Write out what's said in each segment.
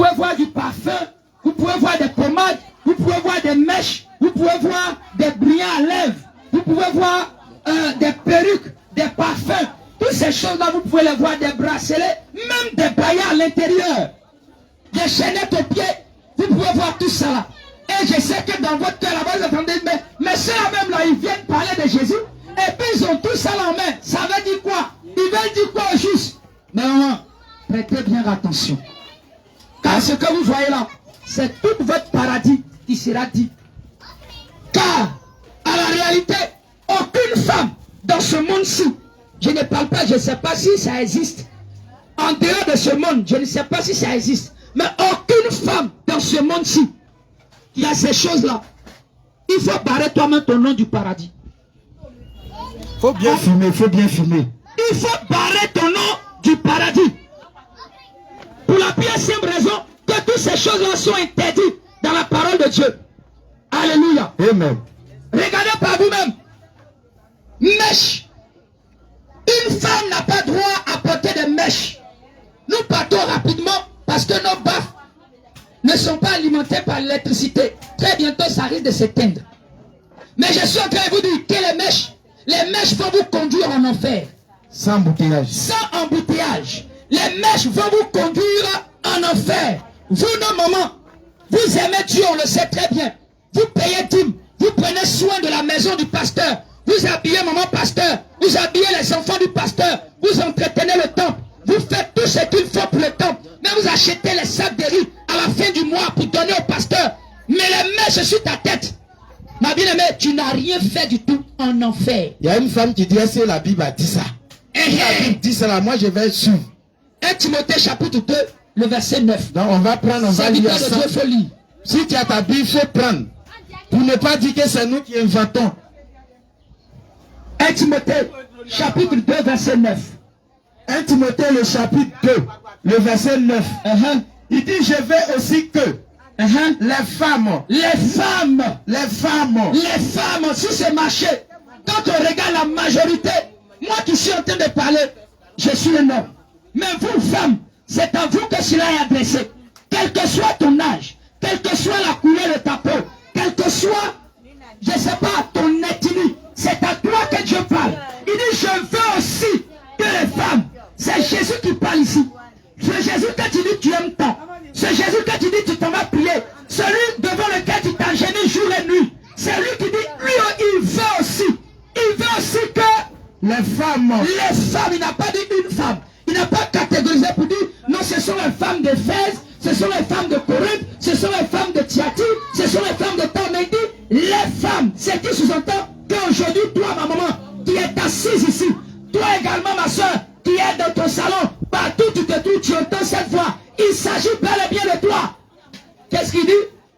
pouvez voir du parfum, vous pouvez voir des pommades, vous pouvez voir des mèches, vous pouvez voir des brillants à lèvres, vous pouvez voir des perruques, des parfums. Toutes ces choses-là, vous pouvez les voir, des bracelets, même des baillants à l'intérieur, des chaînettes aux pieds. Vous pouvez voir tout ça là. Et je sais que dans votre cœur là-bas, vous attendez, mais ceux-là même là, ils viennent parler de Jésus. Et puis ils ont tout ça là en main. Ça veut dire quoi? Ils veulent dire quoi au juste? Mais non, prêtez bien attention. Car ce que vous voyez là, c'est tout votre paradis qui sera dit. Car, à la réalité, aucune femme dans ce monde-ci, je ne parle pas, je ne sais pas si ça existe. En dehors de ce monde, je ne sais pas si ça existe. Mais aucune femme dans ce monde-ci qui a ces choses-là, il faut barrer toi-même ton nom du paradis. Faut bien fumer, faut bien fumer. Il faut barrer ton nom du paradis. Pour la plus simple raison que toutes ces choses-là sont interdites dans la parole de Dieu. Alléluia. Amen. Regardez par vous-même. Mèche. Une femme n'a pas droit à porter des mèches. Nous partons rapidement parce que nos baffes ne sont pas alimentés par l'électricité. Très bientôt, ça risque de s'éteindre. Mais je suis en train de vous dire que les mèches vont vous conduire en enfer. Sans embouteillage. Sans embouteillage. Les mèches vont vous conduire en enfer. Vous, nos mamans, vous aimez Dieu, on le sait très bien. Vous payez dîme, vous prenez soin de la maison du pasteur. Vous habillez maman pasteur, vous habillez les enfants du pasteur, vous entretenez le temple. Vous faites tout ce qu'il faut pour le temple. Mais vous achetez les sacs de riz à la fin du mois pour donner au pasteur. Mais les mèches sur ta tête. Ma bien-aimée, tu n'as rien fait du tout en enfer. Il y a une femme qui dit, est-ce que la Bible a dit ça? La Bible dit ça là, moi je vais suivre. 1 Timothée chapitre 2, le verset 9. Donc on va prendre, on va lire ça. Si tu as ta Bible, il faut prendre. Pour ne pas dire que c'est nous qui inventons. 1 Timothée chapitre 2, verset 9. 1 Timothée le chapitre 2, le verset 9. Il dit, je vais aussi que les femmes sur ce marché, quand on regarde la majorité, moi qui suis en train de parler, je suis un homme. Mais vous, femmes, c'est à vous que cela est adressé. Quel que soit ton âge, quelle que soit la couleur de ta peau, quel que soit, je ne sais pas, ton ethnie, c'est à toi que Dieu parle. Il dit, je veux aussi que les femmes, c'est Jésus qui parle ici. C'est Jésus que tu dis tu aimes tant. C'est Jésus que tu dis tu t'en vas prier. Celui devant lequel tu t'engenilles jour et nuit. C'est lui qui dit, lui, il veut aussi que les femmes, il n'a pas dit une femme. Il n'a pas catégorisé pour dire, non, ce sont les femmes d'Éphèse, ce sont les femmes de Corinthe, ce sont les femmes de Thyatire, ce sont les femmes de Tamédie. Les femmes, c'est qui sous-entend qu'aujourd'hui, toi, ma maman, qui est assise ici, toi également, ma soeur, qui est dans ton salon, partout tu te trouves, tu entends cette voix. Il s'agit bel et bien de toi. Qu'est-ce qu'il dit?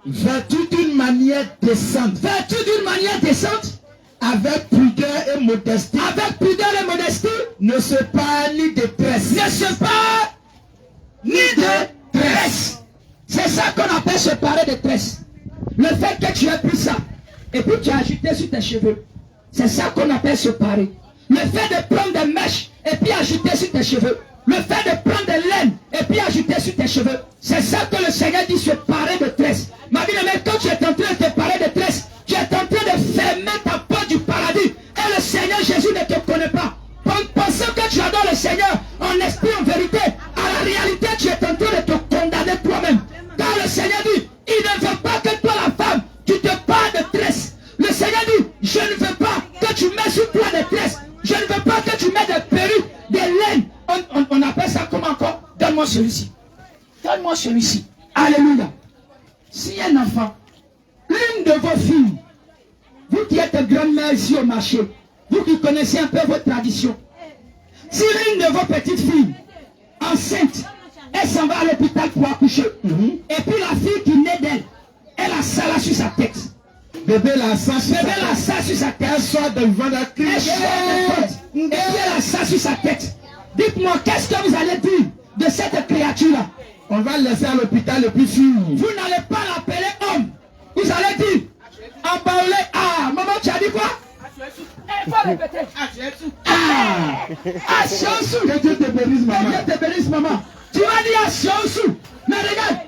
Vêtu d'une manière décente. Vêtu d'une manière décente. Avec pudeur et modestie. Avec pudeur et modestie. Ne se pas ni de tresse. Ne se pas ni de tresse. C'est ça qu'on appelle se parer de tresse. Le fait que tu aies pris ça et puis tu as ajouté sur tes cheveux. C'est ça qu'on appelle se parer. Le fait de prendre des mèches et puis ajouter sur tes cheveux. Le fait de prendre des laines et puis ajouter sur tes cheveux. C'est ça que le Seigneur dit se parer de tresse. Ma bien-aimée, quand tu es en train de te parer de tresse, tu es en train de fermer ta porte du paradis. Et le Seigneur Jésus ne te connaît pas. Pensant que tu adores le Seigneur en esprit, en vérité, à la réalité, tu es en train de te condamner toi-même. Car le Seigneur dit, il ne veut pas que toi, la femme, tu te pares de tresse. Le Seigneur dit, je ne veux pas que tu mets sur toi des tresses. Je ne veux pas que tu mets des perruques, des laines. On appelle ça comment encore? Donne-moi celui-ci. Donne-moi celui-ci. Alléluia. Si un enfant, l'une de vos filles, vous qui êtes grand-mère ici au marché, vous qui connaissez un peu votre tradition, si l'une de vos petites filles, enceinte, elle s'en va à l'hôpital pour accoucher, et puis la fille qui naît d'elle, elle a ça là sur sa tête. Bébé la ça sur sa tête. Elle sort devant la crise. Et puis elle a ça sur sa tête. Dites-moi, qu'est-ce que vous allez dire de cette créature-là? On va le laisser à l'hôpital et puis finir. Vous n'allez pas l'appeler homme. Vous allez dire, en parler, ah, maman, tu as dit quoi? Il faut répéter. Que Dieu te bénisse, maman. Que Dieu te bénisse, maman. Tu vas dire Asiosu. Mais regarde,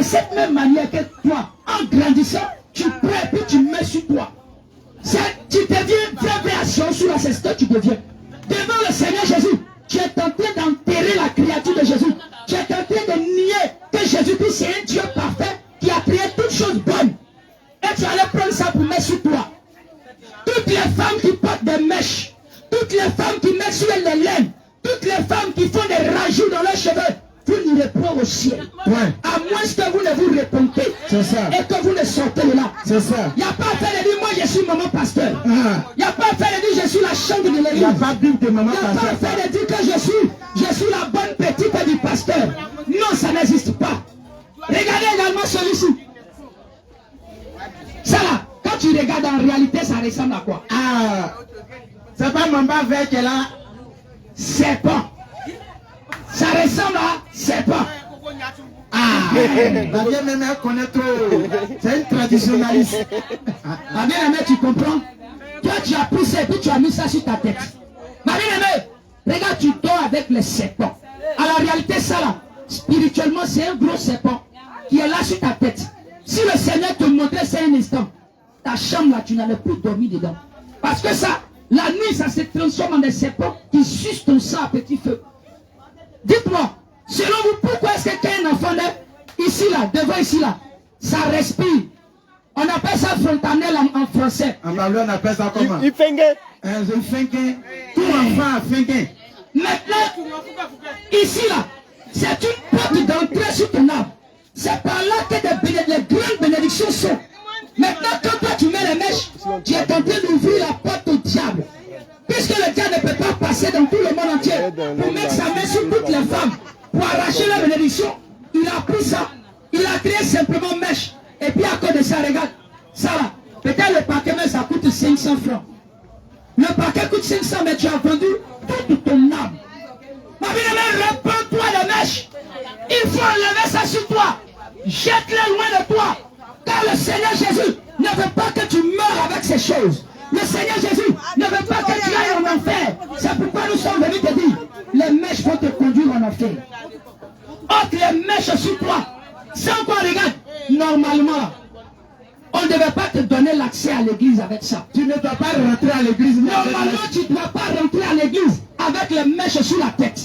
c'est de cette même manière que toi, en grandissant, tu prends et puis tu mets sur toi. Tu deviens vraie création sur la ceste, tu deviens. Devant le Seigneur Jésus, tu es tenté d'enterrer la créature de Jésus. Tu es tenté de nier que Jésus-Christ c'est un Dieu parfait qui a créé toutes choses bonnes. Et tu allais prendre ça pour mettre sur toi. Toutes les femmes qui portent des mèches, toutes les femmes qui mettent sur les laines, toutes les femmes qui font des rajouts dans leurs cheveux, vous n'irez pas au ciel. Ouais. À moins que vous ne vous repentez. C'est ça. Et que vous ne sortez de là. C'est ça. Il n'y a pas à faire de dire, moi je suis maman pasteur. Il n'y a pas à faire de dire, je suis la chambre de l'église. Il n'y a pas de maman pasteur. Il n'y a pas à faire de dire que je suis la bonne petite du pasteur. Non, ça n'existe pas. Regardez également celui-ci. Ça là, quand tu regardes en réalité, ça ressemble à quoi? Ah, c'est pas maman vert qui est là. Serpent. Ça ressemble à serpent. Ah, la vieille même elle connaît trop. C'est une traditionnaliste. Ma bien-aimée, tu comprends? Toi, tu as pris ça et puis tu as mis ça sur ta tête. Ma bien-aimée, regarde, tu dors avec les serpents. À la réalité, ça là, spirituellement, c'est un gros serpent qui est là sur ta tête. Si le Seigneur te montrait ça un instant, ta chambre là, tu n'allais plus dormir dedans. Parce que ça, la nuit, ça se transforme en des serpents qui sucent ton sang à petit feu. Dites-moi, selon vous, pourquoi est-ce que quand un enfant naît, ici là, devant ici là, ça respire? On appelle ça fontanelle en français. En parlant, on appelle ça comment? Il fait un finguin. Tout enfant a finguin. Maintenant, ici là, c'est une porte d'entrée sur ton âme. C'est par là que les grandes bénédictions sont. Maintenant, quand toi tu mets les mèches, tu es en train d'ouvrir la porte au diable. Puisque le diable ne peut pas passer dans tout le monde entier pour mettre sa main sur toutes les femmes, pour arracher la bénédiction, il a pris ça. Il a créé simplement mèche. Et puis à cause de ça, regarde, ça là, peut-être le paquet, mais ça coûte 500 francs. Le paquet coûte 500, mais tu as vendu toute ton âme. Ma bien-aimée, répands-toi les mèches. Il faut enlever ça sur toi. Jette-les loin de toi. Car le Seigneur Jésus ne veut pas que tu meurs avec ces choses. Le Seigneur Jésus ne veut pas que tu ailles en enfer. C'est pourquoi nous sommes venus te dire, les mèches vont te conduire en enfer. Ôte les mèches sur toi. Sans quoi, regarde, normalement, on ne devait pas te donner l'accès à l'église avec ça. Tu ne dois pas rentrer à l'église. Normalement, tu ne dois pas rentrer à l'église avec les mèches sur la tête.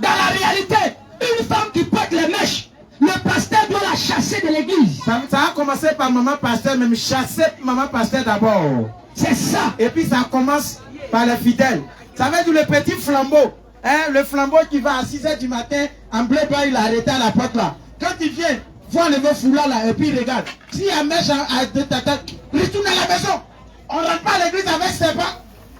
Dans la réalité, une femme qui porte les mèches, le pasteur doit la chasser de l'église. Ça a commencé par maman pasteur, même chasser maman pasteur d'abord. C'est ça. Et puis ça commence par les fidèles. Ça veut dire le petit flambeau. Hein, le flambeau qui va à 6 h du matin, en bleu blanc, il a arrêté à la porte là. Quand il vient, il faut enlever le foulard là, et puis il regarde. S'il y a un mèche de ta tête, retourne à la maison. On ne rentre pas à l'église avec serpent.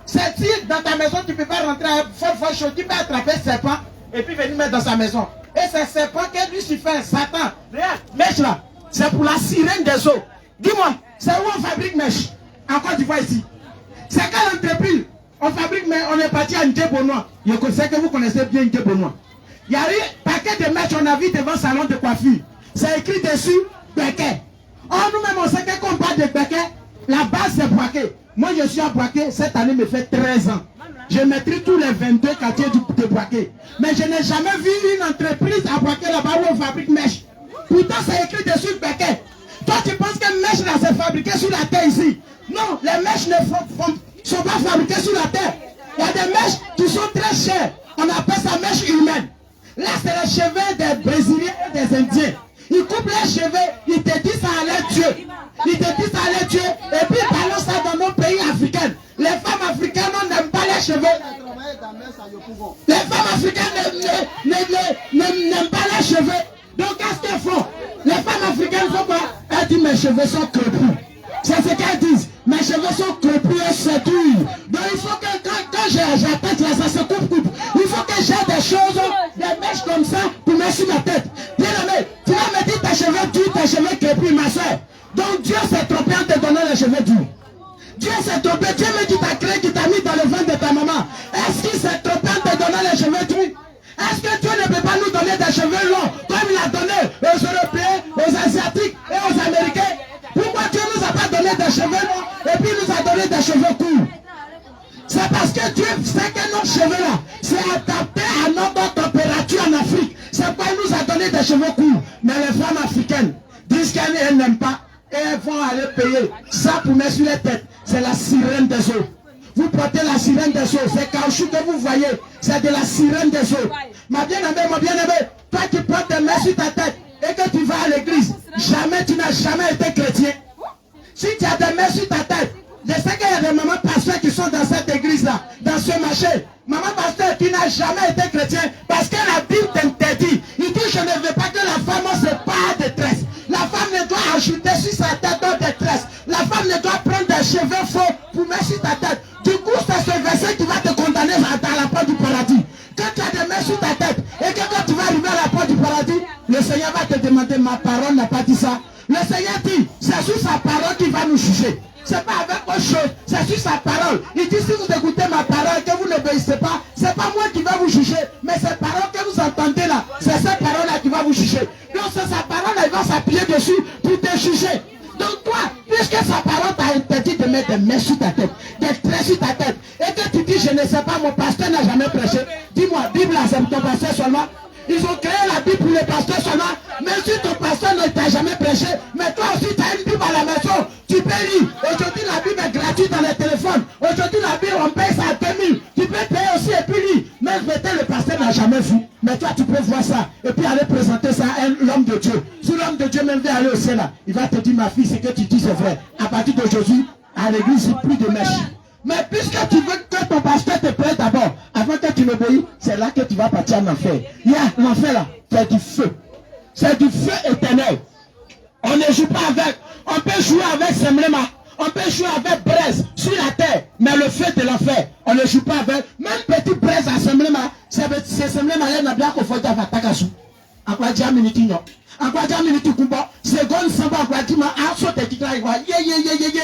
C'est si dans ta maison tu ne peux pas rentrer à fort chaud, tu peux attraper serpent et puis venir mettre dans sa maison. Et c'est serpent que Lucifer, Satan, regarde, mèche là, c'est pour la sirène des eaux. Dis-moi, c'est où on fabrique mèche? En Côte d'Ivoire ici. C'est quelle entreprise? On fabrique, mais on est parti à Ndjebonois. Je sais que vous connaissez bien Ndjebonois. Il y a un paquet de mèches on a vu devant le salon de coiffure. C'est écrit dessus, Béquet. Oh, nous-mêmes, on sait que quand on parle de Béquet, la base c'est Boaké. Moi, je suis à Boaké, cette année me fait 13 ans. Je maîtrise tous les 22 quartiers de Boaké. Mais je n'ai jamais vu une entreprise à Boaké là-bas où on fabrique mèches. Pourtant, c'est écrit dessus Béquet. Toi, tu penses que mèche là, c'est fabriqué sur la terre ici? Non, les mèches ne sont pas fabriquées sur la terre. Il y a des mèches qui sont très chères. On appelle ça mèche humaine. Là, c'est les cheveux des Brésiliens et des Indiens. Ils coupent les cheveux, ils te disent ça allait tuer. Ils te disent ça allait tuer. Et puis, ils balancent ça dans nos pays africains. Les femmes africaines n'aiment pas les cheveux. Les femmes africaines n'aiment pas les cheveux. Donc, qu'est-ce qu'elles font? Les femmes africaines font quoi? Elles disent mes cheveux sont crépus. C'est ce qu'elles disent. Mes cheveux sont crépus et séduits. Donc il faut que quand j'attaque là, ça se coupe. Il faut que j'ai des choses, des mèches comme ça pour mettre sur ma tête. Bien aimé, tu vas me dire tes cheveux durs, tes cheveux crépus, ma soeur. Donc Dieu s'est trompé en te donnant les cheveux durs. Dieu s'est trompé. Dieu me dit ta créé qui t'a mis dans le ventre de ta maman. Est-ce qu'il s'est trompé en te donnant les cheveux durs? Est-ce que Dieu ne peut pas nous donner des cheveux longs comme il a donné aux Européens, aux Asiatiques et aux Américains? Pourquoi Dieu ne nous a pas donné des cheveux longs et puis nous a donné des cheveux courts? C'est parce que Dieu sait que nos cheveux là, c'est adapté à notre température en Afrique. C'est pourquoi il nous a donné des cheveux courts. Mais les femmes africaines disent qu'elles n'aiment pas et elles vont aller payer ça pour mettre sur les têtes. C'est la sirène des eaux. Vous portez la sirène des eaux. C'est caoutchouc que vous voyez. C'est de la sirène des eaux. Ma bien-aimée, mon bien-aimé, toi qui portes tes mains sur ta tête et que tu vas à l'église, jamais, tu n'as jamais été chrétien. Si tu as des mains sur ta tête, je sais qu'il y a des mamans pasteurs qui sont dans cette église-là, dans ce marché. Maman pasteur qui n'a jamais été chrétien parce que la Bible t'interdit. Il dit je ne veux pas que la femme se part de détresse. La femme ne doit ajouter sur sa tête de détresse. La femme ne doit prendre des cheveux faux pour mettre sur ta tête. Du coup, c'est ce verset qui va te condamner dans la porte du paradis. Quand tu as des mains sur ta tête et que quand tu vas arriver à la porte du paradis, le Seigneur va te demander, ma parole n'a pas dit ça. Le Seigneur dit, c'est sur sa parole qu'il va nous juger. C'est pas avec autre chose, c'est sur sa parole. Il dit, si vous écoutez ma parole et que vous n'obéissez pas, c'est pas moi qui vais vous juger, mais ces paroles que vous entendez là, c'est cette parole-là qui va vous juger. Donc c'est sa parole, il va s'appuyer dessus pour te juger. Donc toi, puisque sa parole t'a interdit de mettre des mains sur ta tête, des traits sur ta tête, et que tu dis, je ne sais pas, mon pasteur n'a jamais prêché, dis-moi, Bible, c'est ton pasteur seulement. Ils ont créé la Bible pour les pasteurs seulement. Même si ton pasteur ne t'a jamais prêché, mais toi aussi tu as une Bible à la maison, tu peux lire. Aujourd'hui la Bible est gratuite dans les téléphones. Aujourd'hui la Bible on paye ça à 2000. Tu peux payer aussi et puis lire. Même peut-être le pasteur n'a jamais vu. Mais toi tu peux voir ça et puis aller présenter ça à l'homme de Dieu. Si l'homme de Dieu même veut aller au ciel là, il va te dire ma fille, ce que tu dis c'est vrai. À partir d'aujourd'hui, à l'église, il n'y a plus de mèche. Mais puisque tu veux que ton pasteur te prête d'abord, avant que tu l'obéis, c'est là que tu vas partir en enfer. L'enfer là, c'est du feu. C'est du feu éternel. On ne joue pas avec. On peut jouer avec Semblema. On peut jouer avec braise sur la terre. Mais le feu de l'enfer, on ne joue pas avec. Même petit braise à Semblema, c'est Semblema, il y a bien qu'on faut dire à Takasu. En quoi dire minute non. En quoi dire minute kumba. Seconde samba en quoi dire ma asso te kikla ye.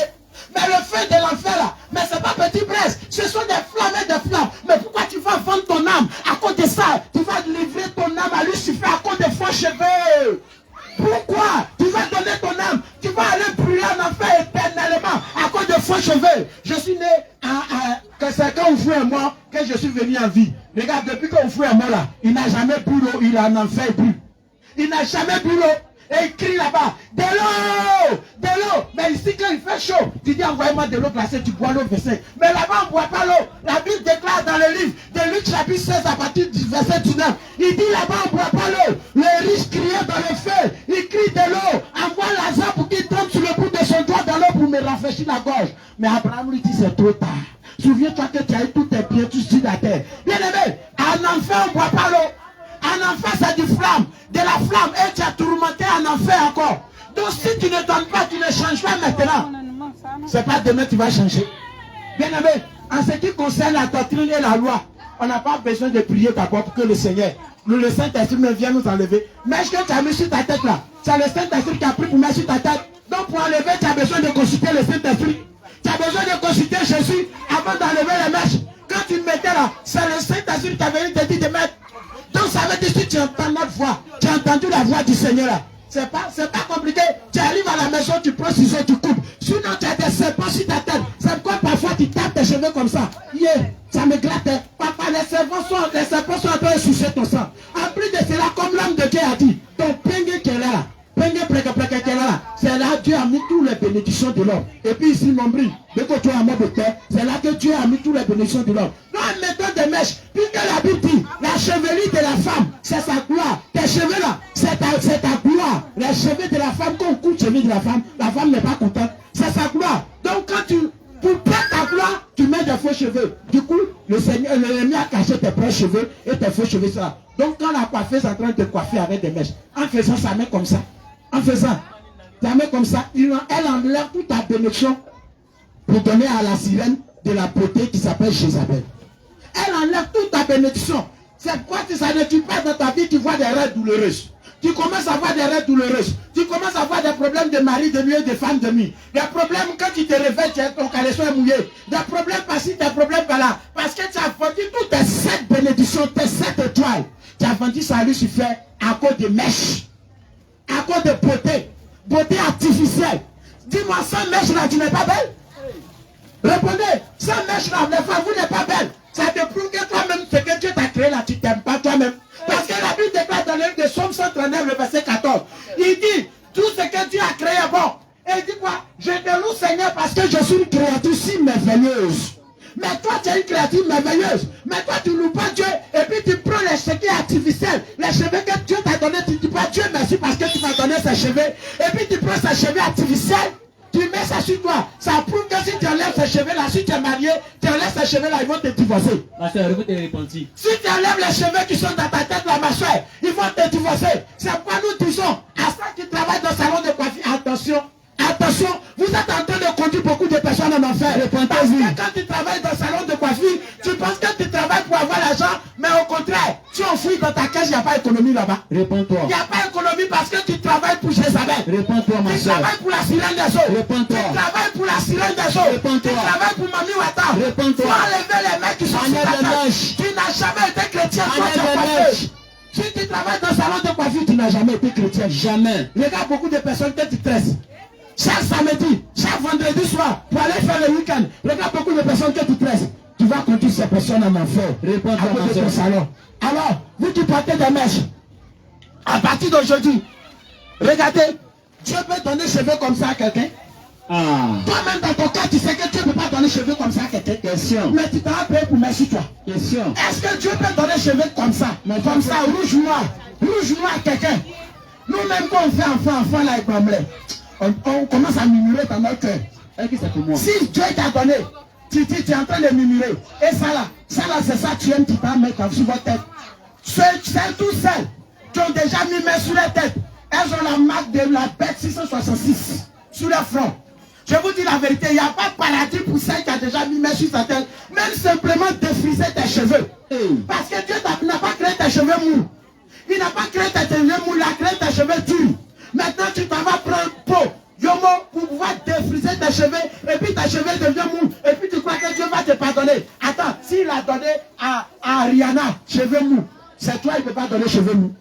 Mais le feu de l'enfer là, mais c'est pas petit braise, ce sont des flammes et des flammes. Mais pourquoi tu vas vendre ton âme à cause de ça? Tu vas livrer ton âme à Lucifer à cause des faux cheveux. Pourquoi tu vas donner ton âme? Tu vas aller brûler en enfer éternellement à cause de faux cheveux. Je suis né que c'est quand Oufou est mort que je suis venu en vie. Regarde, depuis que Oufou est mort là, il n'a jamais bu l'eau, il est en enfer bu. Il n'a jamais bu l'eau. Et il crie là-bas, de l'eau, de l'eau. Mais ici, quand il fait chaud, tu dis envoyez-moi de l'eau glacée, tu bois l'eau versée. Mais là-bas, on ne boit pas l'eau. La Bible déclare dans le livre de Luc chapitre 16 à partir du verset 19. Il dit là-bas, on ne boit pas l'eau. Le riche criait dans le feu. Il crie de l'eau. Envoie Lazare pour qu'il tombe sur le bout de son doigt dans l'eau pour me rafraîchir la gorge. Mais Abraham lui dit c'est trop tard. Souviens-toi que tu as eu tous tes biens, tout sur la terre. Bien aimé, en enfer, on ne boit pas l'eau. En enfer, c'est du flamme, de la flamme, et tu as tourmenté en enfer encore. Donc si tu ne donnes pas, tu ne changes pas maintenant. C'est pas demain que tu vas changer. Bien aimé, en ce qui concerne la doctrine et la loi, on n'a pas besoin de prier d'abord pour que le Seigneur, le Saint-Esprit vienne nous enlever. Mais ce que tu as mis sur ta tête là, c'est le Saint-Esprit qui a pris pour mettre sur ta tête. Donc pour enlever, tu as besoin de consulter le Saint-Esprit. Tu as besoin de consulter Jésus avant d'enlever les mèches. Quand tu le mettais là, c'est le Saint-Esprit qui a venu te dire de mettre. Donc ça veut dire que si tu entends notre voix, tu as entendu la voix du Seigneur là. C'est pas compliqué. Tu arrives à la maison, tu prends ciseaux, tu coupes. Sinon tu as des serpents sur ta tête. C'est pourquoi parfois tu tapes tes cheveux comme ça. Ça me glatte. Papa, les serpents sont en train de sucer ton sang. En plus de cela, comme l'homme de Dieu a dit, ton pingue qui est là, c'est là que Dieu a mis toutes les bénédictions de l'homme. Et puis ici, nombril, dès que tu as un mot de terre, c'est là que Dieu a mis toutes les bénédictions de l'homme. Nous mettons des mèches, puisque la Bible dit, la chevelure de la femme, c'est sa gloire. Tes cheveux là, c'est ta gloire. Les cheveux de la femme, quand on coupe les cheveux de la femme n'est pas contente. C'est sa gloire. Donc quand pour perdre ta gloire, tu mets des faux cheveux. Du coup, l'ennemi a caché tes vrais cheveux et tes faux cheveux ça. Donc quand la coiffeuse est en train de te coiffer avec des mèches, en faisant sa main comme ça, ta main comme ça, elle enlève toute ta bénédiction pour donner à la sirène de la beauté qui s'appelle Jézabel. Elle enlève toute ta bénédiction. C'est quoi que ça ne tue pas dans ta vie, tu vois des rêves douloureuses. Tu commences à avoir des rêves douloureuses. Tu commences à avoir des problèmes de mari de nuit et de femme de nuit. Des problèmes quand tu te réveilles, ton caleçon est mouillé. Des problèmes par-ci, des problèmes par-là. Parce que tu as vendu toutes tes 7 bénédictions, tes 7 étoiles. Tu as vendu ça à Lucifer à cause de mèches. À cause de beauté artificielle. Dis-moi, sans mèche là, tu n'es pas belle? Répondez, sans mèche là, les femmes, vous n'êtes pas belle. Ça te prouve que toi-même, ce que Dieu t'a créé là, tu t'aimes pas toi-même. Parce que la Bible déclare dans le livre de Somme 139, 39, le verset 14. Il dit, tout ce que Dieu a créé est bon. Et il dit quoi? Je te loue Seigneur parce que je suis une créature si merveilleuse. Mais toi, tu es une créature merveilleuse. Mais toi, tu ne loues pas Dieu. Et puis tu prends les cheveux artificiels. Les cheveux que Dieu t'a donné. Tu ne dis pas Dieu merci parce que tu m'as donné ces cheveux. Et puis tu prends ces cheveux artificiels. Tu mets ça sur toi. Ça prouve que si tu enlèves ces cheveux-là, si tu es marié, tu enlèves ces cheveux-là, ils vont te divorcer. Si tu enlèves les cheveux qui sont dans ta tête, là, ma soeur, ils vont te divorcer. C'est pourquoi nous disons à ceux qui travaillent dans le salon de coiffure, attention. Attention, vous êtes en train de conduire beaucoup de personnes en enfer. Parce que quand tu travailles dans le salon de coiffure, tu penses que tu travailles pour avoir l'argent, mais au contraire, tu enfouis dans ta caisse, il n'y a pas d'économie là-bas. Réponds-toi. Il n'y a pas d'économie parce que tu travailles pour Jézabel. Réponds-toi, ma soeur. Tu travailles pour la sirène des eaux. Réponds-toi. Tu travailles pour la sirène des eaux. Réponds-toi. Tu travailles pour Mami Wata. Réponds-toi. Tu as enlevé les mecs qui sont sur ta tête. Tu n'as jamais été chrétien, toi tu es coiffeur. Si tu travailles dans le salon de coiffure, tu n'as jamais été chrétien. Jamais. Regarde beaucoup de personnes que tu tresses. Chaque samedi, chaque vendredi soir, pour aller faire le week-end, regarde beaucoup de personnes que tu tresses. Tu vas conduire ces personnes en enfer. Réponds à cause de ton salon. Alors, vous qui portez des mèches, à partir d'aujourd'hui, regardez, Dieu peut donner cheveux comme ça à quelqu'un. Toi-même dans ton cas, tu sais que Dieu ne peut pas donner cheveux comme ça à quelqu'un. Question. Mais tu t'as payé pour merci toi. Question. Est-ce que Dieu peut donner cheveux comme ça? Comme ça, rouge noir à quelqu'un. Nous-mêmes quand on fait enfant là avec Mamlé, on commence à murmurer dans notre cœur. Si Dieu t'a donné, tu es en train de murmurer. Et ça là, c'est ça tu aimes, tu t'as mis sur votre tête. Celles qui ont déjà mis main sur la tête, elles ont la marque de la bête 666 sur leur front. Je vous dis la vérité, il n'y a pas de paradis pour celle qui a déjà mis main sur sa tête, même simplement défriser tes cheveux. Parce que Dieu n'a pas créé tes cheveux mous. Il n'a pas créé tes cheveux mous, il a créé tes cheveux durs. Maintenant, tu t'en vas prendre peau, yomo, pour pouvoir défriser tes cheveux, et puis tes cheveux deviennent mous, et puis tu crois que Dieu va te pardonner. Attends, s'il a donné à Ariana cheveux mous, c'est toi, il ne peut pas donner cheveux mous.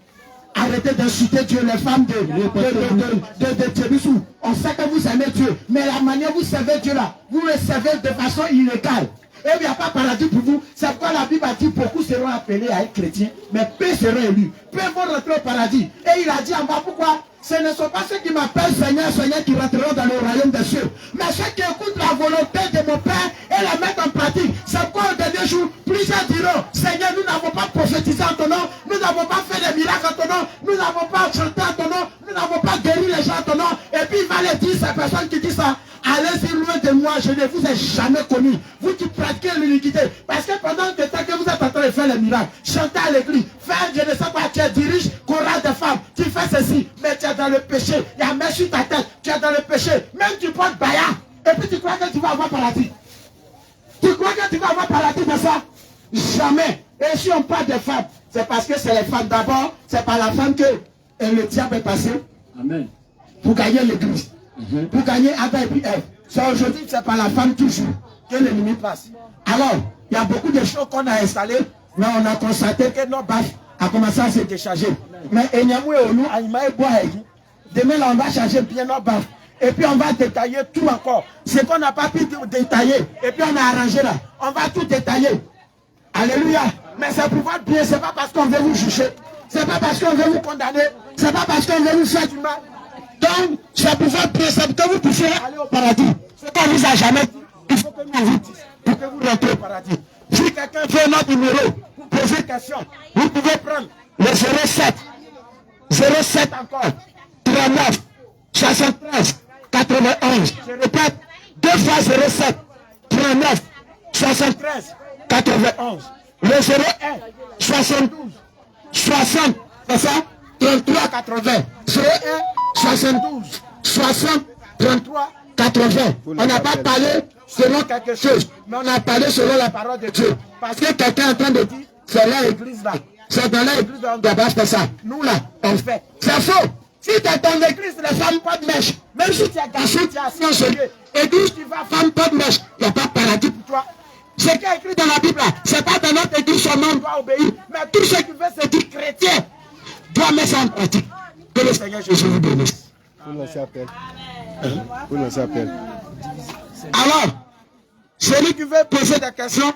Arrêtez d'insulter Dieu, les femmes de Tébissou. On sait que vous aimez Dieu, mais la manière où vous servez Dieu là, vous le servez de façon illégale. Et il n'y a pas paradis pour vous. C'est pourquoi la Bible a dit beaucoup seront appelés à être chrétiens, mais peu seront élus. Peu vont rentrer au paradis. Et il a dit en bas pourquoi? Ce ne sont pas ceux qui m'appellent Seigneur, Seigneur qui rentreront dans le royaume des cieux, mais ceux qui écoutent la volonté de mon Père et la mettent en pratique. C'est pourquoi au dernier jour, plusieurs diront, Seigneur, nous n'avons pas prophétisé en ton nom, nous n'avons pas fait des miracles en ton nom, nous n'avons pas chanté en ton nom, nous n'avons pas guéri les gens en ton nom. Et puis il va les dire, ces personnes qui disent ça, allez-y loin de moi, je ne vous ai jamais connu. Vous qui pratiquez l'iniquité, parce que pendant le temps que vous êtes en train de faire les miracles, chanter à l'église, faire je ne sais quoi, tu diriges chorale de femmes, tu fais ceci, mais tu es dans le péché, il y a main sur ta tête, tu es dans le péché, même tu portes baya, et puis tu crois que tu vas avoir paradis. Tu crois que tu vas avoir paradis de ça? Jamais. Et si on parle des femmes, c'est parce que c'est les femmes d'abord, c'est par la femme que le diable est passé. Amen. Pour gagner l'église. Pour gagner Adam et puis Ève. C'est aujourd'hui, c'est par la femme toujours que l'ennemi passe. Alors, il y a beaucoup de choses qu'on a installées, mais on a constaté que nos baffes a commencé à se décharger. Mais demain, là, on va charger bien nos baffes. Et puis on va détailler tout encore. Ce qu'on n'a pas pu détailler, et puis on a arrangé là. On va tout détailler. Alléluia. Mais c'est pour votre bien, c'est pas parce qu'on veut vous juger. C'est pas parce qu'on veut vous condamner. C'est pas parce qu'on veut vous faire du mal. Donc, c'est pour votre bien, c'est pour que vous puissiez aller au paradis. Ce qu'on vous a jamais dit, il faut que nous vous disions pour que vous rentrez au paradis. Si quelqu'un veut notre numéro, vous posez une question, vous pouvez prendre le 07. 07 encore. 39. 73. 91. Je répète, 2 fois 07. 39. 73. 91. Le 01. 72. 60. C'est ça? 33. 80. 01. 72. 60. 33. 80. On n'a pas parlé selon quelque chose, mais on a parlé selon la parole de Dieu. Parce que quelqu'un est en train de dire, c'est là l'église là. C'est dans l'église là, on doit pas faire ça. Nous là, on fait. C'est faux. Si tu es dans l'église, les femmes pas de mèche. Même si tu es garçon, tu es assis en cheveux. Et d'où tu vas, femme pas de mèche. Il n'y a pas de paradis pour toi. Ce qui est écrit dans la Bible là, c'est pas dans notre église seulement on doit obéir. Mais tout ce qui veut se dire chrétien doit mettre ça en pratique. Que le Seigneur Jésus vous bénisse. Vous lancez appel. Vous lancez appel. Alors, celui qui veut poser des questions,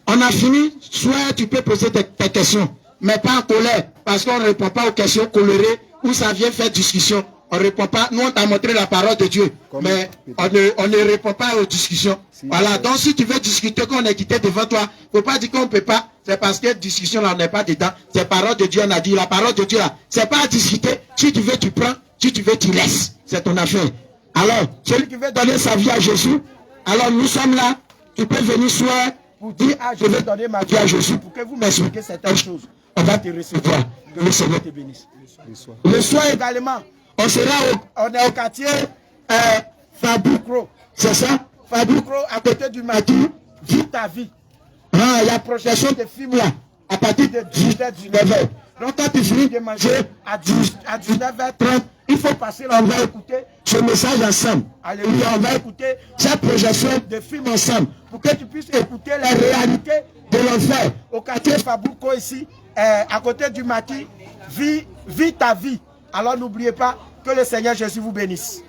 on a fini. Soit tu peux poser tes questions, mais pas en colère, parce qu'on ne répond pas aux questions colorées où ça vient faire discussion. On ne répond pas. Nous, on t'a montré la parole de Dieu. Mais on ne répond pas aux discussions. Voilà. Donc, si tu veux discuter quand on est quitté devant toi, il ne faut pas dire qu'on ne peut pas. C'est parce que discussion, là, on n'est pas dedans. C'est parole de Dieu, on a dit. La parole de Dieu, là, c'est pas à discuter. Si tu veux, tu prends. Si tu veux, tu laisses. C'est ton affaire. Alors, celui qui veut donner sa vie à Jésus, alors nous sommes là. Tu peux venir soir pour dire, je veux donner ma vie à Jésus pour que vous m'expliquiez certaines choses. On va te recevoir. Que le Seigneur te bénisse. Le soir également, on est au quartier Faboucro. C'est ça? Faboucro, à côté du maquis, Vis ta vie. Ah, il y a projection de films là, à partir de 19h. Donc quand tu finis de manger à 19h30, il faut passer là, on va écouter ce message ensemble. Alléluia, on va écouter cette projection de films ensemble pour que tu puisses écouter la réalité de l'enfer. Au quartier Faboucro ici, à côté du maquis, vis ta vie. Alors n'oubliez pas que le Seigneur Jésus vous bénisse.